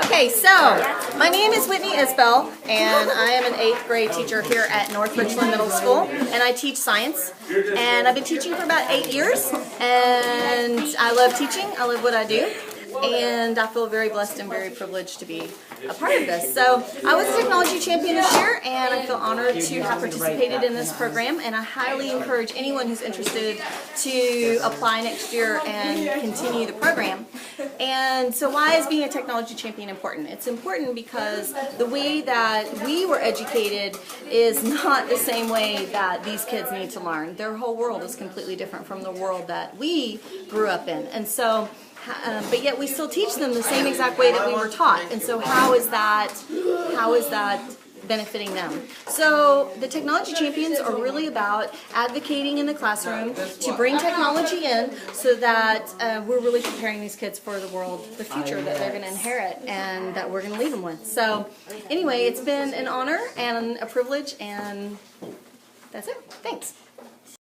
Okay, so my name is Whitney Isbell, and I am an 8th grade teacher here at North Richland Middle School, and I teach science. And I've been teaching for about 8 years, and I love teaching. I love what I do, and I feel very blessed and very privileged to be a part of this. So I was a technology champion this year, and I feel honored to have participated in this program, and I highly encourage anyone who's interested to apply next year and continue the program. And so why is being a technology champion important? It's important because the way that we were educated is not the same way that these kids need to learn. Their whole world is completely different from the world that we grew up in. And so but yet we still teach them the same exact way that we were taught. And so how is that benefiting them? So the technology champions are really about advocating in the classroom to bring technology in so that we're really preparing these kids for the world, the future that they're going to inherit and that we're going to leave them with. So anyway, it's been an honor and a privilege, and that's it. Thanks.